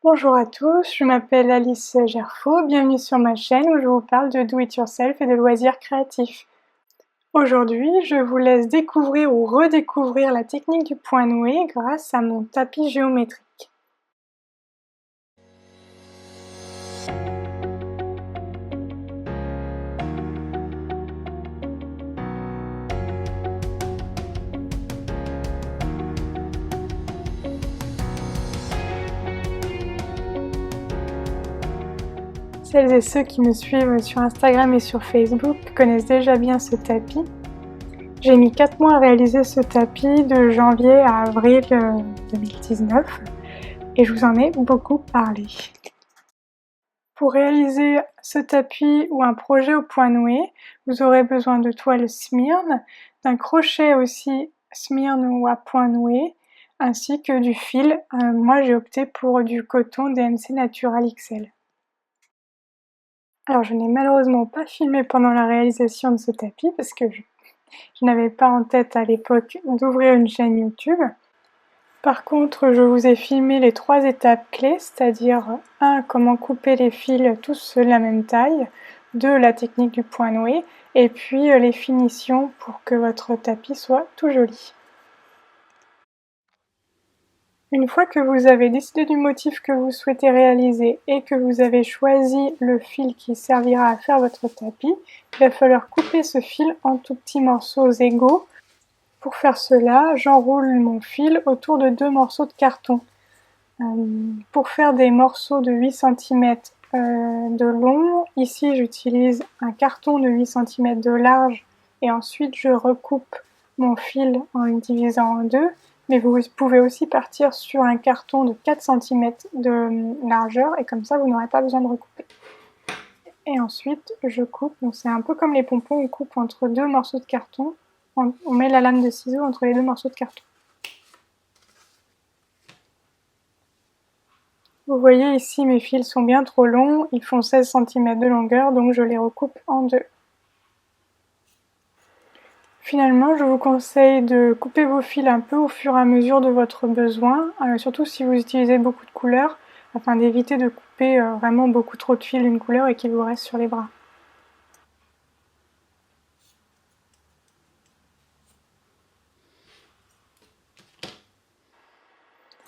Bonjour à tous, je m'appelle Alice Gerfaux, bienvenue sur ma chaîne où je vous parle de do it yourself et de loisirs créatifs. Aujourd'hui, je vous laisse découvrir ou redécouvrir la technique du point noué grâce à mon tapis géométrique. Celles et ceux qui me suivent sur Instagram et sur Facebook connaissent déjà bien ce tapis. J'ai mis 4 mois à réaliser ce tapis de janvier à avril 2019 et je vous en ai beaucoup parlé. Pour réaliser ce tapis ou un projet au point noué, vous aurez besoin de toile Smyrne, d'un crochet aussi Smyrne ou à point noué, ainsi que du fil. Moi j'ai opté pour du coton DMC Natural XL. Alors je n'ai malheureusement pas filmé pendant la réalisation de ce tapis parce que je n'avais pas en tête à l'époque d'ouvrir une chaîne YouTube. Par contre, je vous ai filmé les 3 étapes clés, c'est-à-dire 1. Comment couper les fils tous de la même taille, 2. La technique du point noué, et puis les finitions pour que votre tapis soit tout joli. Une fois que vous avez décidé du motif que vous souhaitez réaliser et que vous avez choisi le fil qui servira à faire votre tapis, il va falloir couper ce fil en tout petits morceaux égaux. Pour faire cela, j'enroule mon fil autour de 2 morceaux de carton. Pour faire des morceaux de 8 cm de long, ici j'utilise un carton de 8 cm de large et ensuite je recoupe mon fil en le divisant en deux. Mais vous pouvez aussi partir sur un carton de 4 cm de largeur et comme ça vous n'aurez pas besoin de recouper. Et ensuite je coupe, donc c'est un peu comme les pompons, on coupe entre 2 morceaux de carton, on met la lame de ciseau entre les 2 morceaux de carton. Vous voyez ici mes fils sont bien trop longs, ils font 16 cm de longueur donc je les recoupe en deux. Finalement, je vous conseille de couper vos fils un peu au fur et à mesure de votre besoin, surtout si vous utilisez beaucoup de couleurs, afin d'éviter de couper vraiment beaucoup trop de fils d'une couleur et qu'il vous reste sur les bras.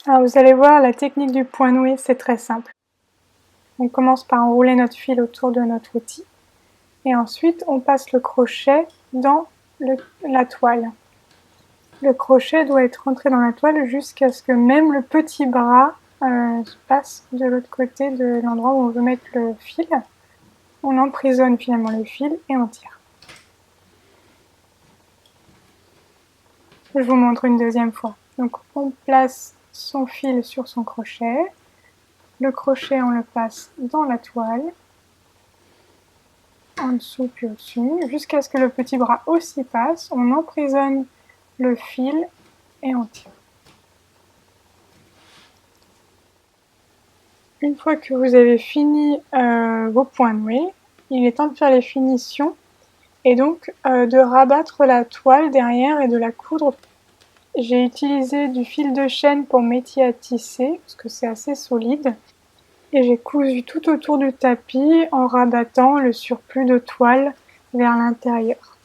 Alors vous allez voir, la technique du point noué, c'est très simple. On commence par enrouler notre fil autour de notre outil, et ensuite on passe le crochet dans la toile. Le crochet doit être rentré dans la toile jusqu'à ce que même le petit bras passe de l'autre côté de l'endroit où on veut mettre le fil. On emprisonne finalement le fil et on tire. Je vous montre une deuxième fois. Donc on place son fil sur son crochet. Le crochet on le passe dans la toile, en dessous puis au-dessus, jusqu'à ce que le petit bras aussi passe. On emprisonne le fil et on tire. Une fois que vous avez fini vos points noués, il est temps de faire les finitions et donc de rabattre la toile derrière et de la coudre. J'ai utilisé du fil de chêne pour métier à tisser parce que c'est assez solide et j'ai cousu tout autour du tapis en rabattant le surplus de toile vers l'intérieur.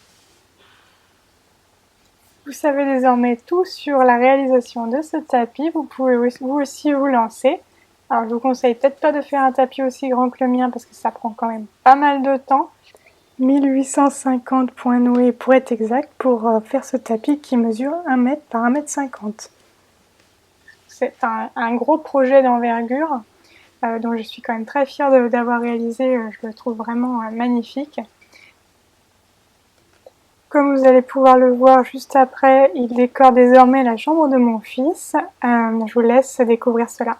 Vous savez désormais tout sur la réalisation de ce tapis, vous pouvez vous aussi vous lancer. Alors je vous conseille peut-être pas de faire un tapis aussi grand que le mien parce que ça prend quand même pas mal de temps. 1850 points noués pour être exact pour faire ce tapis qui mesure 1 m par 1,50 m. C'est un gros projet d'envergure dont je suis quand même très fière d'avoir réalisé, je le trouve vraiment magnifique. Comme vous allez pouvoir le voir juste après, il décore désormais la chambre de mon fils. Je vous laisse découvrir cela.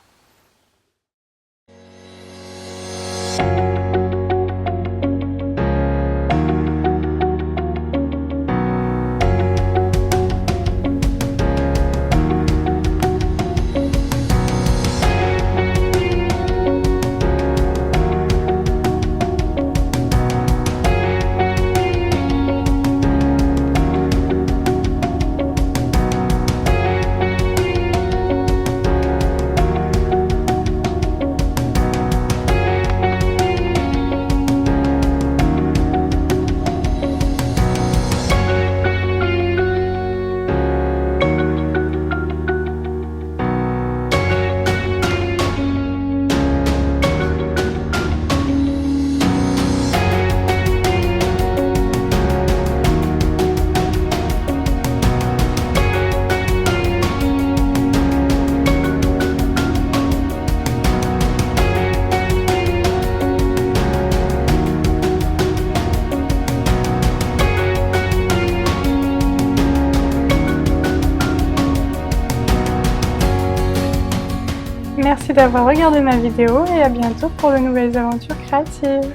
Merci d'avoir regardé ma vidéo et à bientôt pour de nouvelles aventures créatives.